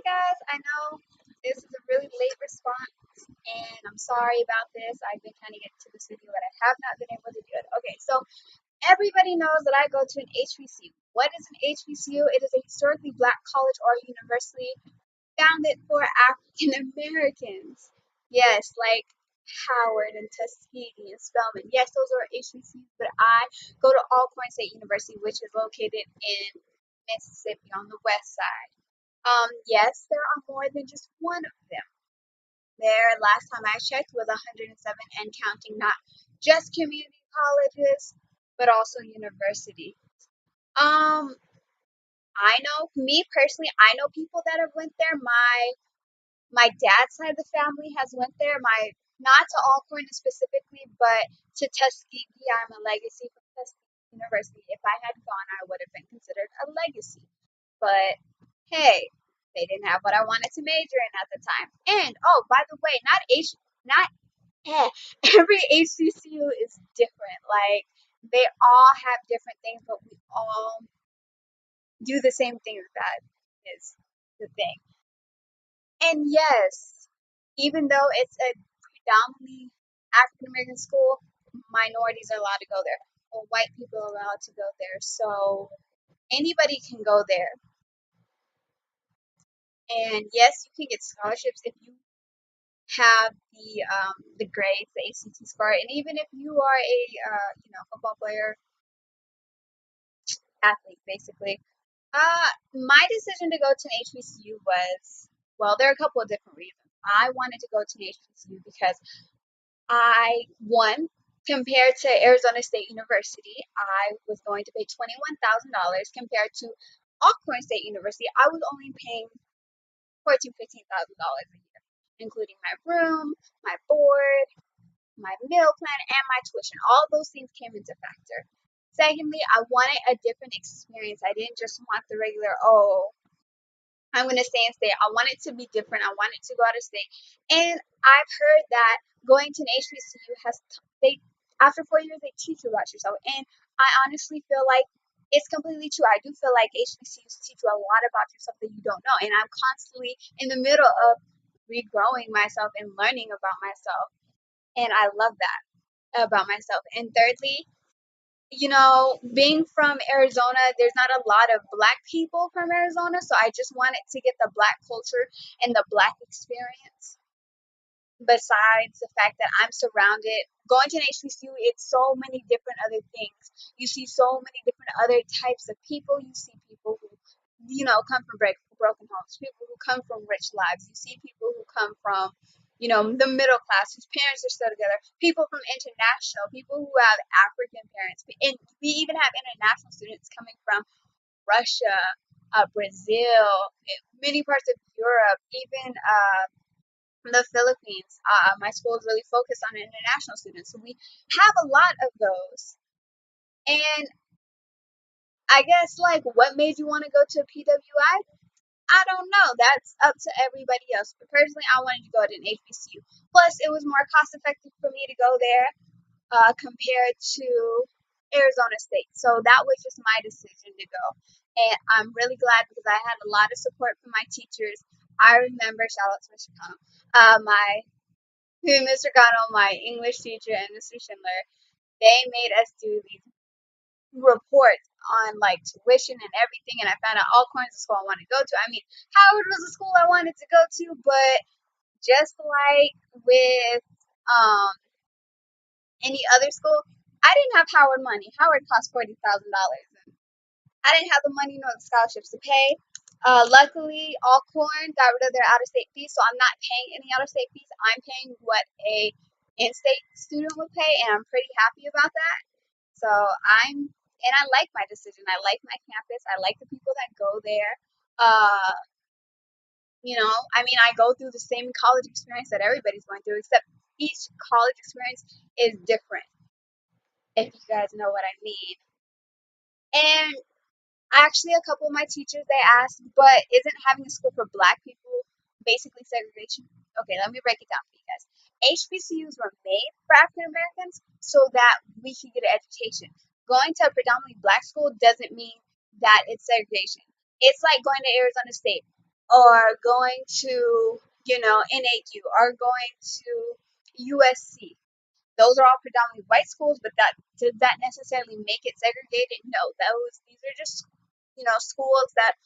guys. I know this is a really late response, and I'm sorry about this. I've been trying to get to this video, but I have not been able to do it. Okay, so everybody knows that I go to an HBCU. What is an HBCU? It is a historically black college or university founded for African Americans. Yes, like Howard and Tuskegee and Spelman. Yes, those are HBCUs, but I go to Alcorn State University, which is located in Mississippi on the west side. Yes, there are more than just one of them. There, last time I checked, was 107 and counting, not just community colleges, but also university. Um, I know, me personally, I know people that have went there. My dad's side of the family has went there. My not to Alcorn specifically, but to Tuskegee. I'm a legacy from Tuskegee University. If I had gone, I would have been considered a legacy. But hey, they didn't have what I wanted to major in at the time. And oh, by the way, not every HCCU is different. Like they all have different things, but we all do the same things. That is the thing. And yes, even though it's a predominantly African American school, minorities are allowed to go there. Or white people are allowed to go there. So anybody can go there. And yes, you can get scholarships if you have the grades, the ACT score, and even if you are a football player, athlete, basically. My decision to go to an HBCU was, well, there are a couple of different reasons. I wanted to go to an HBCU because one, compared to Arizona State University, I was going to pay $21,000 compared to Alcorn State University. I was only paying $14,000-$15,000 a year, including my room, my board, my meal plan, and my tuition. All those things came into factor. Secondly, I wanted a different experience. I didn't just want the regular, oh, I'm going to stay in state. I want it to be different. I want it to go out of state. And I've heard that going to an HBCU they, after 4 years, they teach you about yourself. And I honestly feel like it's completely true. I do feel like HBCUs teach you a lot about yourself that you don't know. And I'm constantly in the middle of regrowing myself and learning about myself. And I love that about myself. And thirdly, being from Arizona, there's not a lot of black people from Arizona, so I just wanted to get the black culture and the black experience. Besides the fact that I'm surrounded, going to an HBCU, it's so many different other things. You see so many different other types of people. You see people who, come from broken homes, people who come from rich lives. You see people who come from, the middle class whose parents are still together. People from international, people who have African parents. And we even have international students coming from Russia, Brazil, many parts of Europe, even the Philippines. My school is really focused on international students. So we have a lot of those. And I guess, like, what made you want to go to a PWI? I don't know. That's up to everybody else. But personally, I wanted to go to an HBCU. Plus, it was more cost effective for me to go there compared to Arizona State. So that was just my decision to go. And I'm really glad because I had a lot of support from my teachers. I remember, shout out to Mr. Connell, Mr. Connell, my English teacher, and Mr. Schindler. They made us do these reports on like tuition and everything, and I found out all kinds of school I wanted to go to. I mean, Howard was a school I wanted to go to, but just like with any other school, I didn't have Howard money. Howard cost $40,000. I didn't have the money nor the scholarships to pay. Luckily, Alcorn got rid of their out-of-state fees, so I'm not paying any out-of-state fees. I'm paying what a in-state student would pay, and I'm pretty happy about that. So I like my decision. I like my campus. I like the people that go there. Uh, I go through the same college experience that everybody's going through, except each college experience is different, if you guys know what I mean. And actually, a couple of my teachers, they asked, but isn't having a school for black people basically segregation? Okay, let me break it down for you guys. HBCUs were made for African Americans so that we could get an education. Going to a predominantly black school doesn't mean that it's segregation. It's like going to Arizona State. or going to, NAU, or going to USC. Those are all predominantly white schools, but does that necessarily make it segregated? No, these are just, schools that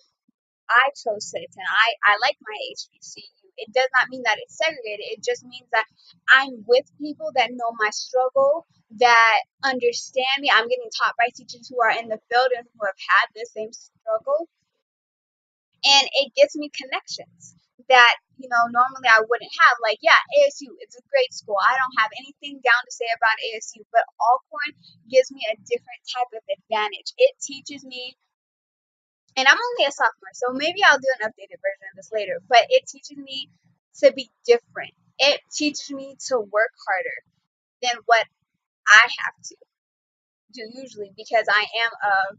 I chose to attend. I like my HBCU. It does not mean that it's segregated. It just means that I'm with people that know my struggle, that understand me. I'm getting taught by teachers who are in the field and who have had the same struggle. And it gives me connections that, normally I wouldn't have. Like, yeah, ASU, it's a great school. I don't have anything down to say about ASU, but Alcorn gives me a different type of advantage. It teaches me, and I'm only a sophomore, so maybe I'll do an updated version of this later, but it teaches me to be different. It teaches me to work harder than what I have to do usually, because I am of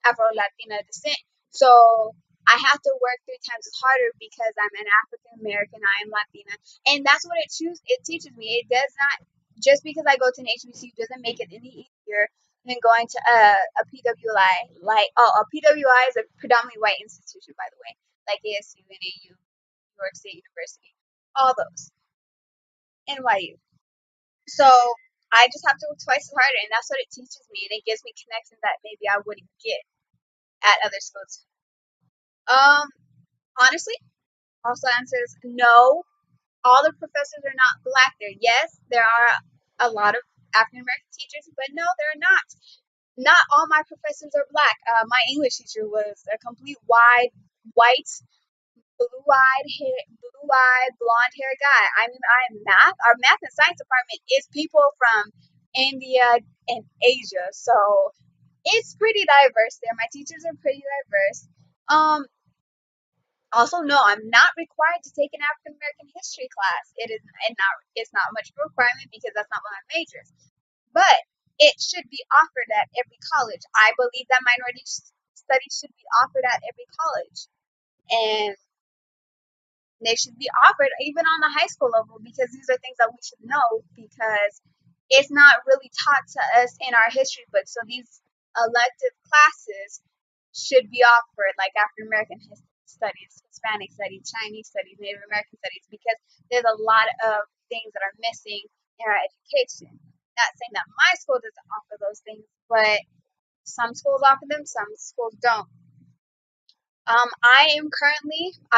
Afro-Latina descent. So I have to work 3 times as harder because I'm an African American, I am Latina. And that's what it teaches me. It does not, just because I go to an HBCU doesn't make it any easier than going to a PWI. A PWI is a predominantly white institution, by the way, like ASU, NAU, New York State University, all those, NYU. So I just have to work twice as harder, and that's what it teaches me, and it gives me connections that maybe I wouldn't get at other schools. Um, Honestly, also answers no. All the professors are not black there. Yes, there are a lot of African American teachers, but no, they're not. Not all my professors are black. My English teacher was a complete white, blue-eyed, blonde-haired guy. I mean, our math and science department is people from India and Asia, so it's pretty diverse there. My teachers are pretty diverse. Um, Also, no, I'm not required to take an African American history class. It's not much of a requirement because that's not one of my majors. But it should be offered at every college. I believe that minority studies should be offered at every college. And they should be offered even on the high school level, because these are things that we should know, because it's not really taught to us in our history books. So these elective classes should be offered, like African American studies, Hispanic studies, Chinese studies, Native American studies, because there's a lot of things that are missing in our education. Not saying that my school doesn't offer those things, but some schools offer them, some schools don't. I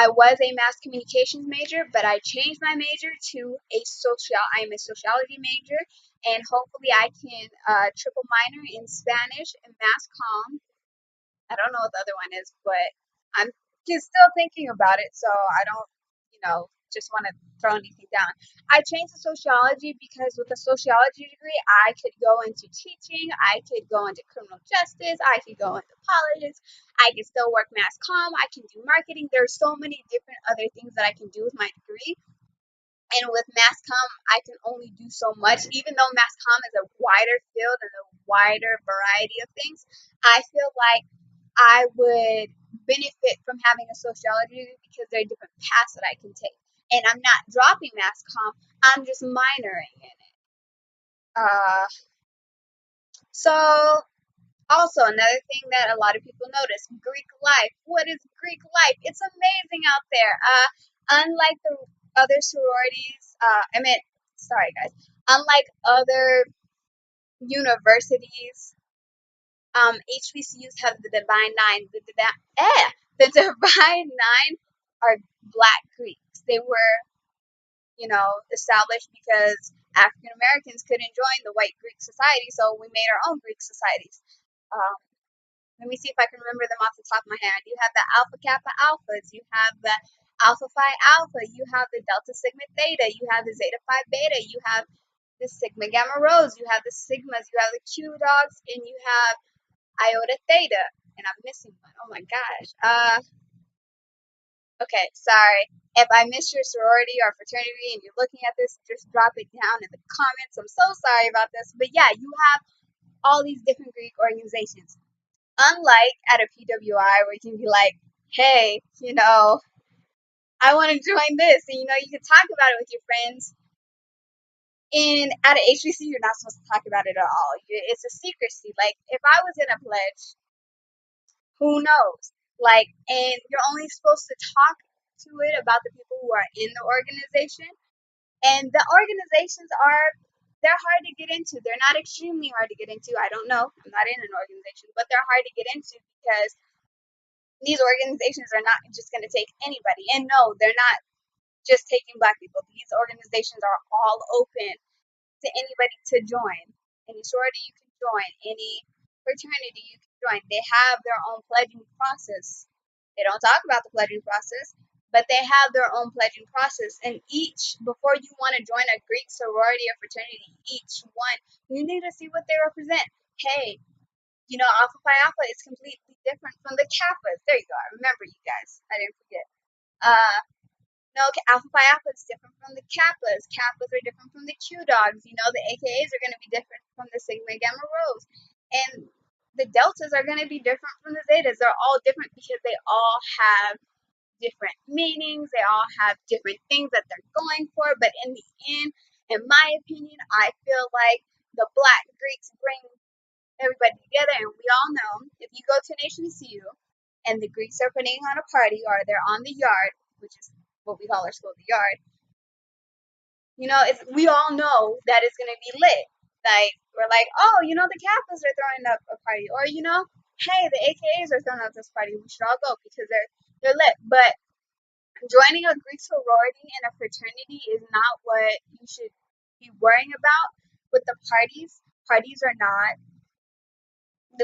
was a mass communications major, but I changed my major to I'm a sociology major, and hopefully I can triple minor in Spanish and mass comm. I don't know what the other one is, but I'm just still thinking about it, so I don't, just want to throw anything down. I changed to sociology because with a sociology degree, I could go into teaching, I could go into criminal justice, I could go into politics, I could still work mass comm, I can do marketing. There's so many different other things that I can do with my degree. And with mass comm, I can only do so much. Even though mass comm is a wider field and a wider variety of things, I feel like I would benefit from having a sociology degree because there are different paths that I can take. And I'm not dropping mass comm, I'm just minoring in it. Uh, so, also, another thing that a lot of people notice, Greek life. What is Greek life? It's amazing out there. Unlike the other sororities, sorry guys, unlike other universities, HBCUs have the Divine Nine. The Divine Nine are Black Greeks. They were, established because African Americans couldn't join the white Greek society, so we made our own Greek societies. Um, Let me see if I can remember them off the top of my head. You have the Alpha Kappa Alphas. You have the Alpha Phi Alpha. You have the Delta Sigma Theta. You have the Zeta Phi Beta. You have the Sigma Gamma Rhos. You have the Sigmas. You have the Q Dogs. And you have Iota Theta. And I'm missing one. Oh my gosh. Okay, sorry. If I missed your sorority or fraternity and you're looking at this, just drop it down in the comments. I'm so sorry about this. But yeah, you have all these different Greek organizations. Unlike at a PWI where you can be like, hey, I want to join this. And, you can talk about it with your friends. And at an HBC, you're not supposed to talk about it at all. It's a secrecy. Like, if I was in a pledge, who knows? Like, and you're only supposed to talk. to it about the people who are in the organization. And the organizations they're hard to get into. They're not extremely hard to get into. I don't know. I'm not in an organization, but they're hard to get into because these organizations are not just going to take anybody. And no, they're not just taking Black people. These organizations are all open to anybody to join. Any sorority you can join, any fraternity you can join. They have their own pledging process. They don't talk about the pledging process, but they have their own pledging process. And before you want to join a Greek sorority or fraternity, each one, you need to see what they represent. Hey, Alpha Phi Alpha is completely different from the Kappas. There you go. I remember you guys. I didn't forget. Uh, no, Alpha Phi Alpha is different from the Kappas. Kappas are different from the Q Dogs. The AKAs are going to be different from the Sigma Gamma Rhos. And the Deltas are going to be different from the Zetas. They're all different because they all have different meanings. They all have different things that they're going for. But in the end, in my opinion, I feel like the Black Greeks bring everybody together. And we all know if you go to an HBCU and the Greeks are putting on a party or they're on the yard, which is what we call our school, the yard, we all know that it's going to be lit. Like, we're like, oh, the Kappas are throwing up a party. Or, hey, the AKAs are throwing up this party. We should all go because they're lit. But joining a Greek sorority and a fraternity is not what you should be worrying about with the parties. Parties are not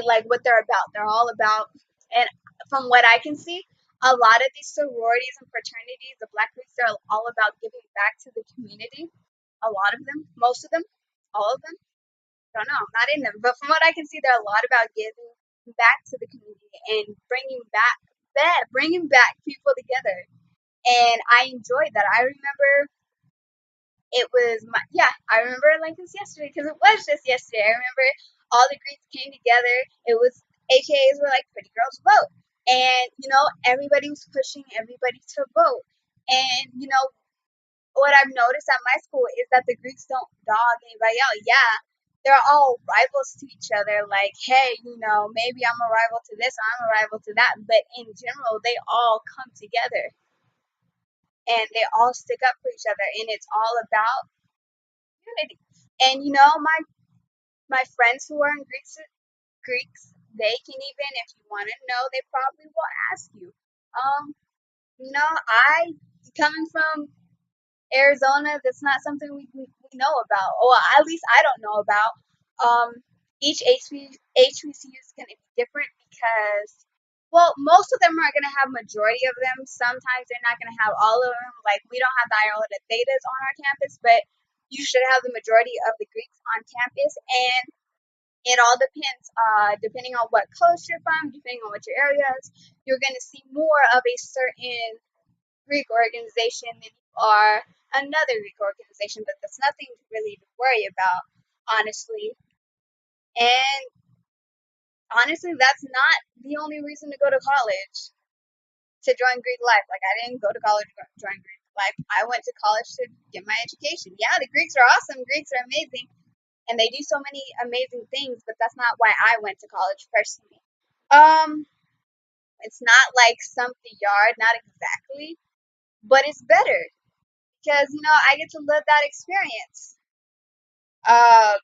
like what they're about. They're all about, and from what I can see, a lot of these sororities and fraternities, the Black Greeks, are all about giving back to the community. A lot of them, most of them, all of them. I don't know. I'm not in them, but from what I can see, they're a lot about giving back to the community and bringing back people together. And I enjoyed that. I remember I remember it like this yesterday because it was just yesterday. I remember all the Greeks came together. It was AKAs were like pretty girls vote, and everybody was pushing everybody to vote. And what I've noticed at my school is that the Greeks don't dog anybody out. Yeah, they're all rivals to each other. Like, hey, maybe I'm a rival to this, or I'm a rival to that. But in general, they all come together and they all stick up for each other, and it's all about unity. And my friends who are in Greeks, they can even, if you want to know, they probably will ask you. I coming from Arizona, that's not something we know about, or at least I don't know about. Each HBCU is going to be different because, well, most of them are going to have majority of them. Sometimes they're not going to have all of them. Like, we don't have the Iota Thetas on our campus, but you should have the majority of the Greeks on campus, and it all depends. Depending on what coast you're from, depending on what your area is, you're going to see more of a certain Greek organization than you are another Greek organization, but that's nothing really to worry about, honestly. And honestly, that's not the only reason to go to college, to join Greek life. Like, I didn't go to college to join Greek life. I went to college to get my education. Yeah, the Greeks are awesome. Greeks are amazing. And they do so many amazing things, but that's not why I went to college personally. It's not like something yard, not exactly, but it's better because I get to live that experience. Uh,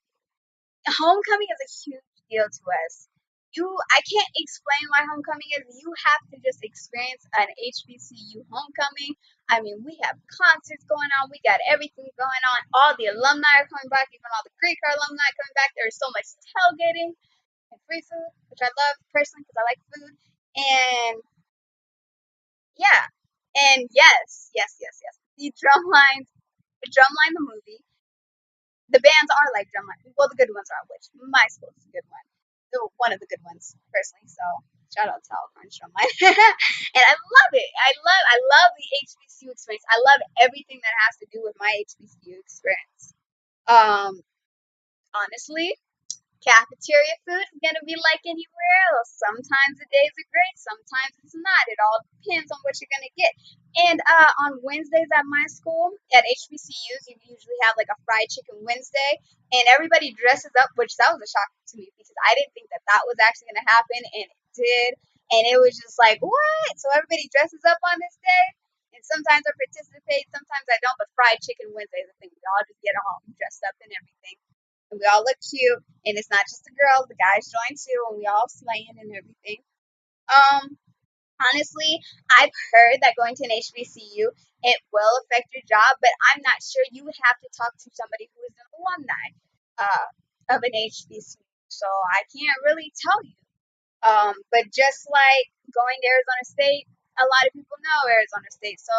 Homecoming is a huge deal to us. I can't explain why homecoming is. You have to just experience an HBCU homecoming. I mean, we have concerts going on. We got everything going on. All the alumni are coming back. Even all the Greek alumni coming back. There's so much tailgating and free food, which I love personally because I like food. And yeah, and yes. The Drumline, the movie. The bands are like Drumline. Well, the good ones are, which my school is a good one. One of the good ones, personally. So shout out to Alcorn Drumline. And I love it. I love the HBCU experience. I love everything that has to do with my HBCU experience. Honestly, cafeteria food is going to be like anywhere else. Sometimes the days are great, sometimes it's not. It all depends on what you're going to get. And on Wednesdays at my school, at HBCUs, you usually have like a fried chicken Wednesday, and everybody dresses up, which that was a shock to me because I didn't think that was actually going to happen, and it did. And it was just like, what? So everybody dresses up on this day? And sometimes I participate, sometimes I don't. But fried chicken Wednesday is the thing. We all just get all dressed up and everything, and we all look cute. And it's not just the girls; the guys join too, and we all slaying and everything. Um, Honestly, I've heard that going to an HBCU it will affect your job, but I'm not sure. You would have to talk to somebody who is an alumni of an HBCU, so I can't really tell you. But just like going to Arizona State, a lot of people know Arizona State, so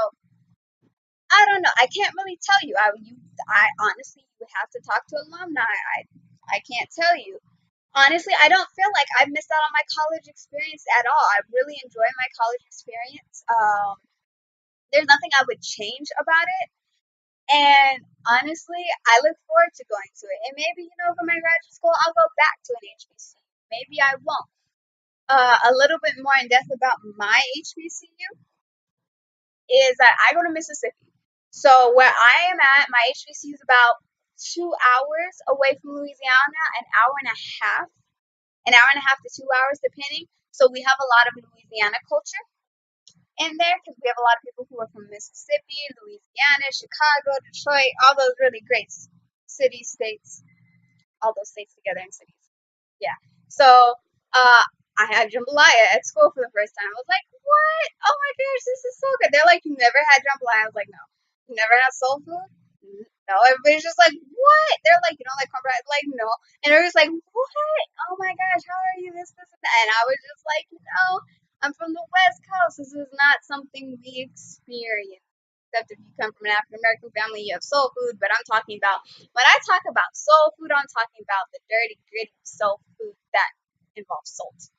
I don't know. I can't really tell you. I honestly, you would have to talk to alumni. I can't tell you. Honestly, I don't feel like I've missed out on my college experience at all. I really enjoyed my college experience. There's nothing I would change about it. And honestly, I look forward to going to it. And maybe, for my graduate school, I'll go back to an HBCU. Maybe I won't. A little bit more in depth about my HBCU is that I go to Mississippi. So where I am at, my HBCU is about 2 hours away from Louisiana, an hour and a half to 2 hours, depending. So we have a lot of Louisiana culture in there because we have a lot of people who are from Mississippi, Louisiana, Chicago, Detroit, all those really great states, all those states together in cities. Yeah. So I had jambalaya at school for the first time. I was like, what? Oh my gosh, this is so good. They're like, you never had jambalaya? I was like, no. You never had soul food? No. Everybody's just like, what? They're like, you don't like cornbread? Like, no. And they're just like, what? Oh my gosh, how are you? This, and that. And I was just like, I'm from the West Coast. This is not something we experience. Except if you come from an African American family, you have soul food. But I'm talking about, when I talk about soul food, I'm talking about the dirty, gritty soul food that involves salt.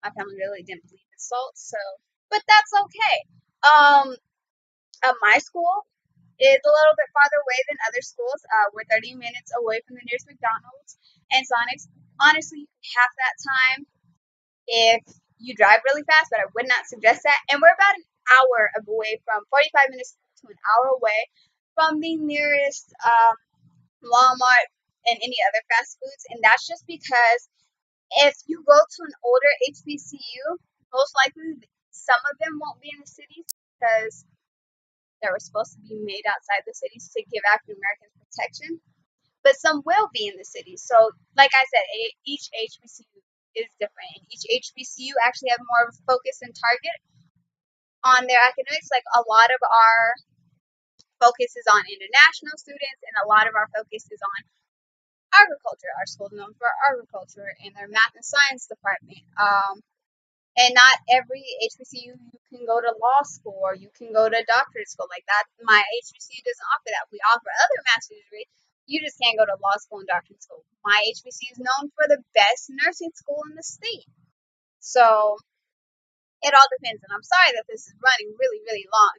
My family really didn't believe in salt, so, but that's okay. Um, my school is a little bit farther away than other schools. We're 30 minutes away from the nearest McDonald's and Sonics. Honestly, half that time if you drive really fast, but I would not suggest that. And we're about an hour away from 45 minutes to an hour away from the nearest Walmart and any other fast foods. And that's just because if you go to an older HBCU, most likely some of them won't be in the cities because they were supposed to be made outside the cities to give African Americans protection. But some will be in the cities. So, like I said, each HBCU is different. And each HBCU actually have more of a focus and target on their academics. Like a lot of our focus is on international students, and a lot of our focus is on agriculture. Our school is known for agriculture and their math and science department. And not every HBCU you can go to law school or you can go to doctorate school like that. My HBCU doesn't offer that. We offer other master's degrees. You just can't go to law school and doctorate school. My HBCU is known for the best nursing school in the state. So it all depends. And I'm sorry that this is running really, really long.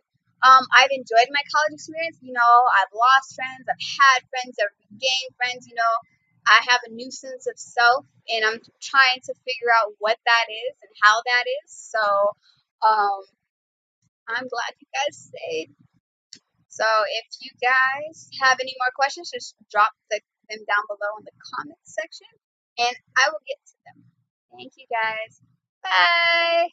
I've enjoyed my college experience. I've lost friends, I've had friends, I've regained friends. I have a new sense of self, and I'm trying to figure out what that is and how that is. So, I'm glad you guys stayed. So, if you guys have any more questions, just drop them down below in the comments section, and I will get to them. Thank you guys. Bye.